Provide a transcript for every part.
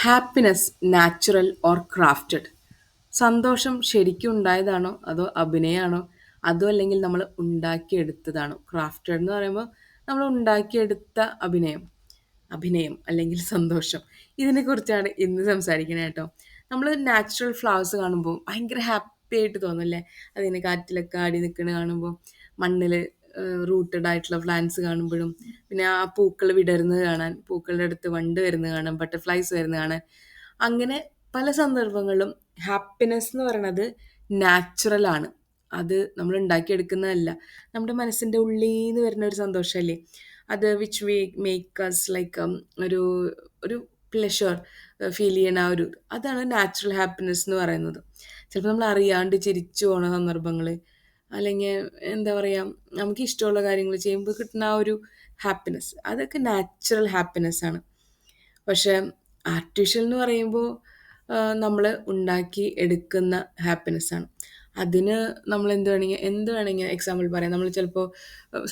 Happiness natural or crafted? സന്തോഷം ശരിക്കും ഉണ്ടായതാണോ അതോ അഭിനയമാണോ അതോ അല്ലെങ്കിൽ നമ്മൾ ഉണ്ടാക്കിയെടുത്തതാണോ? ക്രാഫ്റ്റഡ് എന്ന് പറയുമ്പോൾ നമ്മൾ ഉണ്ടാക്കിയെടുത്ത അഭിനയം അഭിനയം അല്ലെങ്കിൽ സന്തോഷം. ഇതിനെക്കുറിച്ചാണ് ഇന്ന് സംസാരിക്കുന്നത് കേട്ടോ. നമ്മൾ നാച്ചുറൽ ഫ്ലവേഴ്സ് കാണുമ്പോൾ ഭയങ്കര ഹാപ്പി ആയിട്ട് തോന്നുമല്ലേ? അതിങ്ങനെ കാറ്റിലൊക്കെ ആടി നിൽക്കുന്നത് കാണുമ്പോൾ, മണ്ണിൽ റൂട്ടഡ് ആയിട്ടുള്ള പ്ലാന്റ്സ് കാണുമ്പോഴും, പിന്നെ ആ പൂക്കൾ വിടരുന്നത് കാണാൻ, പൂക്കളുടെ അടുത്ത് വണ്ട് വരുന്നത് കാണാൻ, ബട്ടർഫ്ലൈസ് വരുന്നത് കാണാൻ, അങ്ങനെ പല സന്ദർഭങ്ങളിലും ഹാപ്പിനെസ് എന്ന് പറയണത് നാച്ചുറലാണ്. അത് നമ്മൾ ഉണ്ടാക്കിയെടുക്കുന്നതല്ല. നമ്മുടെ മനസ്സിൻ്റെ ഉള്ളിൽ നിന്ന് വരുന്ന ഒരു സന്തോഷമല്ലേ അത്, വിച്ച് മേക്ക് അസ് ലൈക്ക് ഒരു ഒരു പ്ലഷർ ഫീൽ ചെയ്യണ ആ ഒരു അതാണ് നാച്ചുറൽ ഹാപ്പിനെസ് എന്ന് പറയുന്നത്. ചിലപ്പോൾ നമ്മൾ അറിയാണ്ട് ചിരിച്ചു പോണ സന്ദർഭങ്ങൾ, അല്ലെങ്കിൽ എന്താ പറയുക, നമുക്ക് ഇഷ്ടമുള്ള കാര്യങ്ങൾ ചെയ്യുമ്പോൾ കിട്ടുന്ന ആ ഒരു ഹാപ്പിനെസ്, അതൊക്കെ നാച്ചുറൽ ഹാപ്പിനെസ് ആണ്. പക്ഷേ ആർട്ടിഫിഷ്യൽ എന്ന് പറയുമ്പോൾ നമ്മൾ ഉണ്ടാക്കി എടുക്കുന്ന ഹാപ്പിനെസ്സാണ്. അതിന് നമ്മൾ എന്ത് വേണമെങ്കിൽ എക്സാമ്പിൾ പറയാം. നമ്മൾ ചിലപ്പോൾ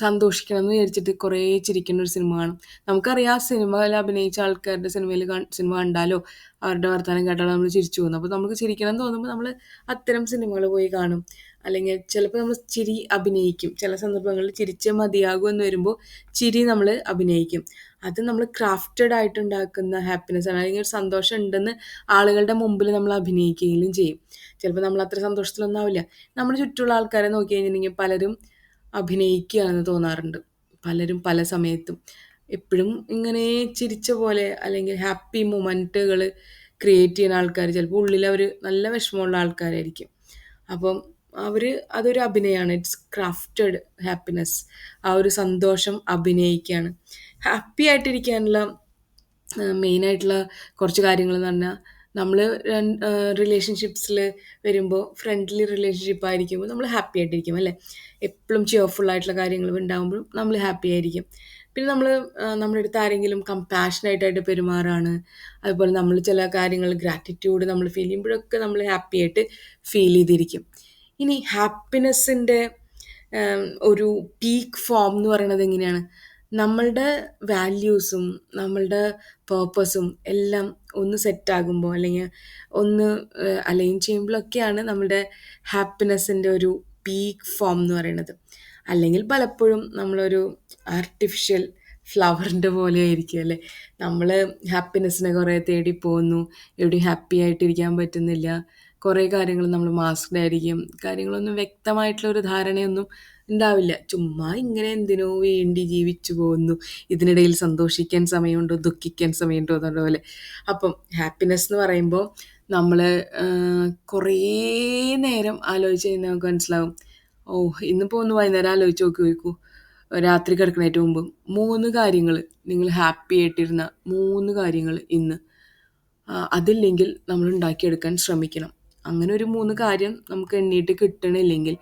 സന്തോഷിക്കണം എന്ന് വിചാരിച്ചിട്ട് കുറേ ചിരിക്കുന്ന ഒരു സിനിമ കാണും. നമുക്കറിയാം ആ സിനിമയിൽ അഭിനയിച്ച ആൾക്കാരുടെ സിനിമ കണ്ടാലോ അവരുടെ വർത്തമാനം കേട്ടാലോ നമ്മൾ ചിരിച്ചു പോകുന്നു. അപ്പോൾ നമുക്ക് ചിരിക്കണം എന്ന് തോന്നുമ്പോൾ നമ്മൾ അത്തരം സിനിമകൾ പോയി കാണും. അല്ലെങ്കിൽ ചിലപ്പോൾ നമ്മൾ ചിരി അഭിനയിക്കും. ചില സന്ദർഭങ്ങളിൽ ചിരിച്ചേ മതിയാകും എന്ന് വരുമ്പോൾ ചിരി നമ്മൾ അഭിനയിക്കും. അത് നമ്മൾ ക്രാഫ്റ്റഡ് ആയിട്ട് ഉണ്ടാക്കുന്ന ഹാപ്പിനെസ് ആണ്. അല്ലെങ്കിൽ ഒരു സന്തോഷം ഉണ്ടെന്ന് ആളുകളുടെ മുമ്പിൽ നമ്മൾ അഭിനയിക്കുകയും ചെയ്യും. ചിലപ്പോൾ നമ്മൾ അത്ര സന്തോഷത്തിലൊന്നും ആവില്ല. നമ്മുടെ ചുറ്റുമുള്ള ആൾക്കാരെ നോക്കി കഴിഞ്ഞിട്ടുണ്ടെങ്കിൽ പലരും അഭിനയിക്കുകയാണെന്ന് തോന്നാറുണ്ട്. പലരും പല സമയത്തും എപ്പോഴും ഇങ്ങനെ ചിരിച്ച പോലെ അല്ലെങ്കിൽ ഹാപ്പി മൊമെൻറ്റുകൾ ക്രിയേറ്റ് ചെയ്യുന്ന ആൾക്കാർ ചിലപ്പോൾ ഉള്ളിൽ അവർ നല്ല വിഷമമുള്ള ആൾക്കാരായിരിക്കും. അപ്പം അവർ അതൊരു അഭിനയമാണ്. It's crafted happiness. ആ ഒരു സന്തോഷം അഭിനയിക്കുകയാണ്. ഹാപ്പി ആയിട്ടിരിക്കാനുള്ള മെയിനായിട്ടുള്ള കുറച്ച് കാര്യങ്ങളെന്ന് പറഞ്ഞാൽ, നമ്മൾ റിലേഷൻഷിപ്സിൽ വരുമ്പോൾ ഫ്രണ്ട്ലി റിലേഷൻഷിപ്പ് ആയിരിക്കുമ്പോൾ നമ്മൾ ഹാപ്പി ആയിട്ടിരിക്കും അല്ലേ? എപ്പോഴും ചിയർഫുൾ ആയിട്ടുള്ള കാര്യങ്ങൾ ഉണ്ടാകുമ്പോഴും നമ്മൾ ഹാപ്പി ആയിരിക്കും. പിന്നെ നമ്മൾ നമ്മുടെ അടുത്ത് ആരെങ്കിലും കമ്പാഷനായിട്ടായിട്ട് പെരുമാറാണ്, അതുപോലെ നമ്മൾ ചില കാര്യങ്ങൾ ഗ്രാറ്റിറ്റ്യൂഡ് നമ്മൾ ഫീൽ ചെയ്യുമ്പോഴൊക്കെ നമ്മൾ ഹാപ്പി ആയിട്ട് ഫീൽ ചെയ്തിരിക്കും. ഇനി ഹാപ്പിനെസ്സിൻ്റെ ഒരു പീക്ക് ഫോം എന്ന് പറയുന്നത് എങ്ങനെയാണ്? നമ്മളുടെ വാല്യൂസും നമ്മളുടെ പേർപ്പസും എല്ലാം ഒന്ന് സെറ്റാകുമ്പോൾ, അല്ലെങ്കിൽ ഒന്ന് അലൈൻ ചെയ്യുമ്പോഴൊക്കെയാണ് നമ്മുടെ ഹാപ്പിനെസ്സിൻ്റെ ഒരു പീക്ക് ഫോം എന്ന് പറയുന്നത്. അല്ലെങ്കിൽ പലപ്പോഴും നമ്മളൊരു ആർട്ടിഫിഷ്യൽ ഫ്ലവറിൻ്റെ പോലെ ആയിരിക്കും അല്ലേ? നമ്മൾ ഹാപ്പിനെസ്സിനെ കുറേ തേടി പോകുന്നു, എവിടെയും ഹാപ്പി ആയിട്ടിരിക്കാൻ പറ്റുന്നില്ല. കുറേ കാര്യങ്ങൾ നമ്മൾ മാസ്ക്ഡ് ആയിരിക്കും. കാര്യങ്ങളൊന്നും വ്യക്തമായിട്ടുള്ള ഒരു ധാരണയൊന്നും ഉണ്ടാവില്ല. ചുമ്മാ ഇങ്ങനെ എന്തിനോ വേണ്ടി ജീവിച്ചു പോകുന്നു. ഇതിനിടയിൽ സന്തോഷിക്കാൻ സമയമുണ്ടോ, ദുഃഖിക്കാൻ സമയമുണ്ടോ എന്നുള്ള പോലെ. അപ്പം ഹാപ്പിനെസ് എന്ന് പറയുമ്പോൾ നമ്മൾ കുറേ നേരം ആലോചിച്ച് കഴിഞ്ഞാൽ നമുക്ക് മനസ്സിലാവും. ഓ, ഇന്നിപ്പോൾ ഒന്ന് വൈകുന്നേരം ആലോചിച്ച് നോക്കൂ. രാത്രി കിടക്കണേറ്റ് മുമ്പ് 3 കാര്യങ്ങൾ, നിങ്ങൾ ഹാപ്പി ആയിട്ടിരുന്ന 3 കാര്യങ്ങൾ ഇന്ന് അതില്ലെങ്കിൽ നമ്മൾ ഉണ്ടാക്കിയെടുക്കാൻ ശ്രമിക്കണം. അങ്ങനെ ഒരു 3 കാര്യം നമുക്ക് എണ്ണീട്ട് കിട്ടണില്ലെങ്കിൽ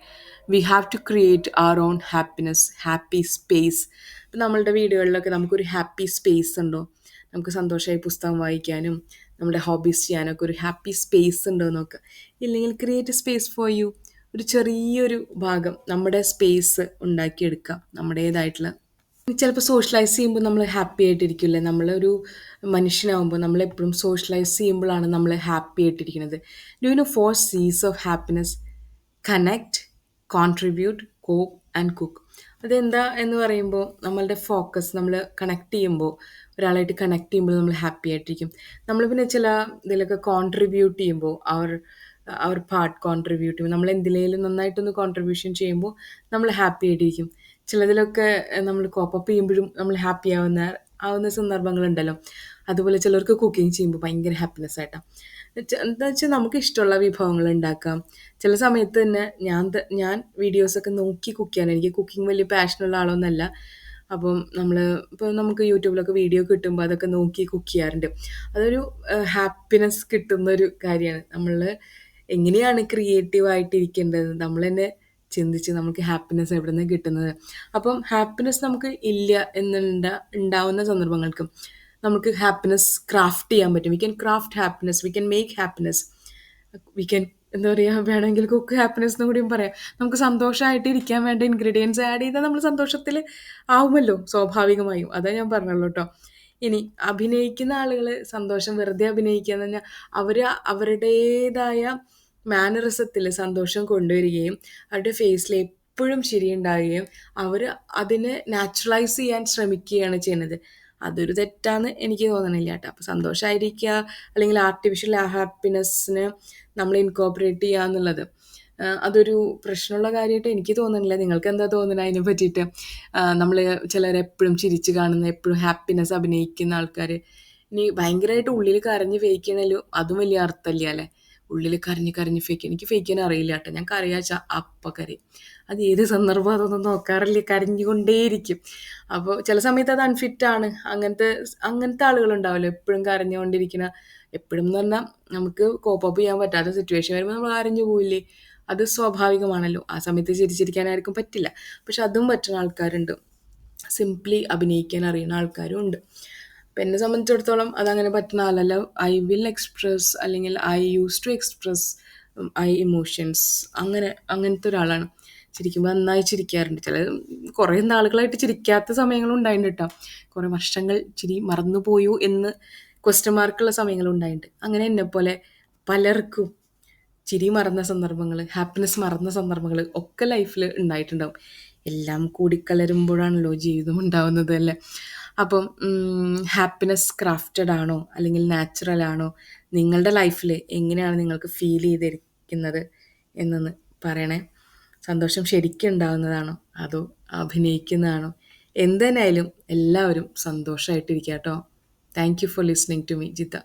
we have to create our own happiness, happy space. ഇപ്പം നമ്മളുടെ വീടുകളിലൊക്കെ നമുക്കൊരു ഹാപ്പി സ്പേസ് ഉണ്ടോ? നമുക്ക് സന്തോഷമായി പുസ്തകം വായിക്കാനും നമ്മുടെ ഹോബീസ് ചെയ്യാനൊക്കെ ഒരു ഹാപ്പി സ്പേസ് ഉണ്ടോ എന്ന് നോക്കുക. ഇല്ലെങ്കിൽ ക്രിയേറ്റ് സ്പേസ് ഫോർ യു. ഒരു ചെറിയൊരു ഭാഗം നമ്മുടെ സ്പേസ് ഉണ്ടാക്കിയെടുക്കുക, നമ്മുടേതായിട്ടുള്ള. ചിലപ്പോൾ സോഷ്യലൈസ് ചെയ്യുമ്പോൾ നമ്മൾ ഹാപ്പി ആയിട്ടിരിക്കില്ലേ? നമ്മളൊരു മനുഷ്യനാവുമ്പോൾ നമ്മളെപ്പോഴും സോഷ്യലൈസ് ചെയ്യുമ്പോഴാണ് നമ്മൾ ഹാപ്പി ആയിട്ടിരിക്കുന്നത്. Do you know 4 C's of happiness? Connect, contribute, cope and cook. അതെന്താ എന്ന് പറയുമ്പോൾ, നമ്മളുടെ ഫോക്കസ് നമ്മൾ കണക്ട് ചെയ്യുമ്പോൾ, ഒരാളായിട്ട് കണക്ട് ചെയ്യുമ്പോൾ നമ്മൾ ഹാപ്പി ആയിട്ടിരിക്കും. നമ്മൾ പിന്നെ ചില ഇതിലൊക്കെ കോൺട്രിബ്യൂട്ട് ചെയ്യുമ്പോൾ, അവർ പാർട്ട് കോൺട്രിബ്യൂട്ട് ചെയ്യുമ്പോൾ, നമ്മൾ എന്തിലേലും നന്നായിട്ടൊന്ന് കോൺട്രിബ്യൂഷൻ ചെയ്യുമ്പോൾ നമ്മൾ ഹാപ്പി ആയിട്ടിരിക്കും. ചിലതിലൊക്കെ നമ്മൾ കോപ്പപ്പ് ചെയ്യുമ്പോഴും നമ്മൾ ഹാപ്പി ആവുന്ന സന്ദർഭങ്ങളുണ്ടല്ലോ. അതുപോലെ ചിലർക്ക് കുക്കിംഗ് ചെയ്യുമ്പോൾ ഭയങ്കര ഹാപ്പിനെസ് ആയിട്ടാണ്. എന്താ വെച്ചാൽ നമുക്ക് ഇഷ്ടമുള്ള വിഭവങ്ങൾ ഉണ്ടാക്കാം. ചില സമയത്ത് തന്നെ ഞാൻ വീഡിയോസൊക്കെ നോക്കി കുക്ക് ചെയ്യാൻ, എനിക്ക് കുക്കിംഗ് വലിയ പാഷനുള്ള ആളൊന്നുമല്ല. അപ്പം ഇപ്പോൾ നമുക്ക് യൂട്യൂബിലൊക്കെ വീഡിയോ കിട്ടുമ്പോൾ അതൊക്കെ നോക്കി കുക്ക് ചെയ്യാറുണ്ട്. അതൊരു ഹാപ്പിനെസ് കിട്ടുന്നൊരു കാര്യമാണ്. നമ്മൾ എങ്ങനെയാണ് ക്രിയേറ്റീവ് ആയിട്ടിരിക്കേണ്ടത് നമ്മൾ തന്നെ ചിന്തിച്ച് നമുക്ക് ഹാപ്പിനെസ് എവിടെ നിന്ന് കിട്ടുന്നത്. അപ്പം ഹാപ്പിനെസ് നമുക്ക് ഇല്ല ഉണ്ടാവുന്ന സന്ദർഭങ്ങൾക്കും നമുക്ക് ഹാപ്പിനെസ് ക്രാഫ്റ്റ് ചെയ്യാൻ പറ്റും. We can craft happiness, we can make happiness, we can എന്താ പറയുക, വേണമെങ്കിൽ കുക്ക് ഹാപ്പിനെസ് എന്ന് കൂടിയും പറയാം. നമുക്ക് സന്തോഷമായിട്ട് ഇരിക്കാൻ വേണ്ട ഇൻഗ്രീഡിയൻസ് ആഡ് ചെയ്താൽ നമ്മൾ സന്തോഷത്തിൽ ആവുമല്ലോ സ്വാഭാവികമായും. അതാ ഞാൻ പറഞ്ഞല്ലോ കേട്ടോ. ഇനി അഭിനയിക്കുന്ന ആളുകൾ സന്തോഷം വെറുതെ അഭിനയിക്കുക എന്ന് പറഞ്ഞാൽ അവർ അവരുടേതായ മാനറിസത്തിൽ സന്തോഷം കൊണ്ടുവരികയും അവരുടെ ഫേസിൽ എപ്പോഴും ചിരിയുണ്ടാവുകയും അവർ അതിനെ നാച്ചുറലൈസ് ചെയ്യാൻ ശ്രമിക്കുകയാണ് ചെയ്യുന്നത്. അതൊരു തെറ്റാന്ന് എനിക്ക് തോന്നണില്ല കേട്ടോ. അപ്പോൾ സന്തോഷമായിരിക്കുക അല്ലെങ്കിൽ ആർട്ടിഫിഷ്യൽ ഹാപ്പിനെസ്സിന് നമ്മൾ ഇൻകോപ്പറേറ്റ് ചെയ്യുക എന്നുള്ളത് അതൊരു പ്രശ്നമുള്ള കാര്യമായിട്ട് എനിക്ക് തോന്നുന്നില്ല. നിങ്ങൾക്ക് എന്താ തോന്നുന്നത് അതിനെ പറ്റിയിട്ട്? നമ്മൾ ചിലരെപ്പോഴും ചിരിച്ച് കാണുന്ന എപ്പോഴും ഹാപ്പിനെസ് അഭിനയിക്കുന്ന ആൾക്കാർ ഇനി ഭയങ്കരമായിട്ട് ഉള്ളിൽ കരഞ്ഞ് ഫേക്ക് ചെയ്യണേലും അതും വലിയ അർത്ഥമില്ല അല്ലേ? ഉള്ളിൽ കരഞ്ഞ് കരഞ്ഞ് ഫേക്ക് എനിക്ക് ഫേക്ക് ചെയ്യാൻ അറിയില്ല കേട്ടോ. ഞാൻ കരയാച്ചാൽ അപ്പം കരയും. അത് ഏത് സന്ദർഭം അതൊന്നും നോക്കാറില്ല, കരഞ്ഞുകൊണ്ടേയിരിക്കും. അപ്പോൾ ചില സമയത്ത് അത് അൺഫിറ്റാണ്. അങ്ങനത്തെ ആളുകളുണ്ടാവുമല്ലോ എപ്പോഴും കരഞ്ഞുകൊണ്ടിരിക്കുന്ന. എപ്പോഴും എന്ന് പറഞ്ഞാൽ നമുക്ക് കോപ്പ് അപ്പ് ചെയ്യാൻ പറ്റാത്ത സിറ്റുവേഷൻ വരുമ്പോൾ നമ്മൾ കരഞ്ഞു പോവില്ലേ? അത് സ്വാഭാവികമാണല്ലോ. ആ സമയത്ത് ചിരിച്ചിരിക്കാനായിരിക്കും പറ്റില്ല. പക്ഷെ അതും പറ്റുന്ന ആൾക്കാരുണ്ട്. സിംപ്ലി അഭിനയിക്കാൻ അറിയുന്ന ആൾക്കാരും ഉണ്ട്. അപ്പം എന്നെ സംബന്ധിച്ചിടത്തോളം അതങ്ങനെ പറ്റുന്ന ആളല്ല. ഐ വിൽ എക്സ്പ്രസ് അല്ലെങ്കിൽ I use to express I emotions. അങ്ങനത്തെ ഒരാളാണ്. ചിരിക്കുമ്പോൾ നന്നായി ചിരിക്കാറുണ്ട്. കുറേ നാളുകളായിട്ട് ചിരിക്കാത്ത സമയങ്ങളും ഉണ്ടായിട്ടുണ്ട് കേട്ടോ. കുറേ വർഷങ്ങൾ ചിരി മറന്നുപോയോ എന്ന് ക്വസ്റ്റ്യൻ മാർക്കുള്ള സമയങ്ങളും ഉണ്ടായിട്ടുണ്ട്. അങ്ങനെ എന്നെപ്പോലെ പലർക്കും ചിരി മറന്ന സന്ദർഭങ്ങൾ, ഹാപ്പിനെസ് മറന്ന സന്ദർഭങ്ങൾ ഒക്കെ ലൈഫിൽ ഉണ്ടായിട്ടുണ്ടാവും. എല്ലാം കൂടിക്കലരുമ്പോഴാണല്ലോ ജീവിതം ഉണ്ടാവുന്നത് അല്ലേ? അപ്പം ഹാപ്പിനെസ് ക്രാഫ്റ്റഡ് ആണോ അല്ലെങ്കിൽ നാച്ചുറൽ ആണോ? നിങ്ങളുടെ ലൈഫിൽ എങ്ങനെയാണ് നിങ്ങൾക്ക് ഫീൽ ചെയ്തിരിക്കുന്നത് എന്നൊന്ന് പറയണേ. സന്തോഷം ശരിക്കും ഉണ്ടാവുന്നതാണോ അതോ അഭിനയിക്കുന്നതാണോ? എന്ത് തന്നെയായാലും എല്ലാവരും സന്തോഷമായിട്ടിരിക്കുക കേട്ടോ. Thank you for listening to me, Jitha.